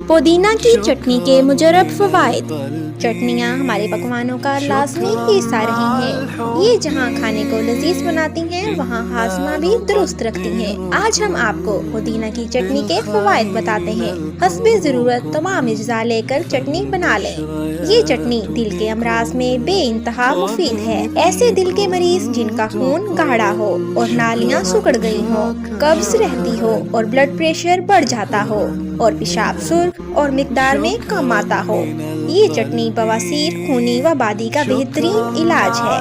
پودینہ کی چٹنی کے مجرب فوائد۔ چٹنیاں ہمارے پکوانوں کا لازمی حصہ رہی ہیں۔ یہ جہاں کھانے کو لذیذ بناتی ہیں وہاں ہاضمہ بھی درست رکھتی ہیں۔ آج ہم آپ کو پودینہ کی چٹنی کے فوائد بتاتے ہیں۔ حسب ضرورت تمام اجزاء لے کر چٹنی بنا لیں۔ یہ چٹنی دل کے امراض میں بے انتہا مفید ہے۔ ایسے دل کے مریض جن کا خون گاڑھا ہو اور نالیاں سکڑ گئی ہوں، قبض رہتی ہو اور بلڈ پریشر بڑھ جاتا ہو اور پیشاب سرخ اور مقدار میں کم آتا ہو، یہ چٹنی بواسیر، خونی وبادی کا بہترین علاج ہے۔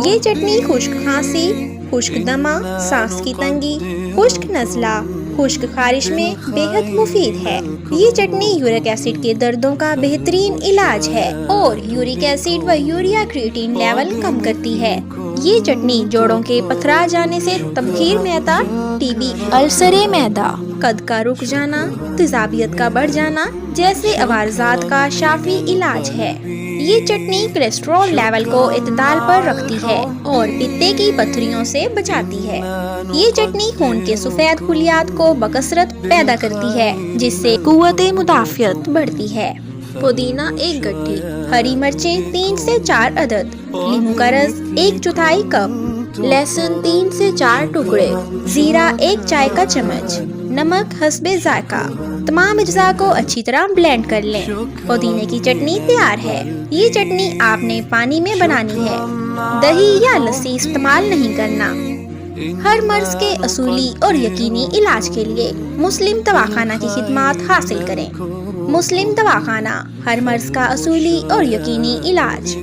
یہ چٹنی خشک کھانسی، خشک دمہ، سانس کی تنگی، خشک نزلہ، خشک خارش میں بے حد مفید ہے۔ یہ چٹنی یورک ایسڈ کے دردوں کا بہترین علاج ہے اور یورک ایسڈ و یوریا کریٹین لیول کم کرتی ہے۔ یہ چٹنی جوڑوں کے پتھرا جانے سے، تبخیر معدہ، ٹی بی، السر معدہ، قد کا رک جانا، تیزابیت کا بڑھ جانا جیسے عوارضات کا شافی علاج ہے۔ یہ چٹنی کولیسٹرول لیول کو اعتدال پر رکھتی ہے اور پتے کی پتھریوں سے بچاتی ہے۔ یہ چٹنی خون کے سفید خلیات کو بکثرت پیدا کرتی ہے جس سے قوت مدافعت بڑھتی ہے۔ پودینہ ایک گٹھی، ہری مرچیں 3 سے 4 عدد، لیموں کا رس 1/4 کپ، لہسن 3 سے 4 ٹکڑے، زیرہ 1 چائے کا چمچ، نمک حسب ذائقہ۔ تمام اجزاء کو اچھی طرح بلینڈ کر لیں۔ پودینے کی چٹنی تیار ہے۔ یہ چٹنی آپ نے پانی میں بنانی ہے، دہی یا لسی استعمال نہیں کرنا۔ ہر مرض کے اصولی اور یقینی علاج کے لیے مسلم دواخانہ کی خدمات حاصل کریں۔ مسلم دواخانہ، ہر مرض کا اصولی اور یقینی علاج۔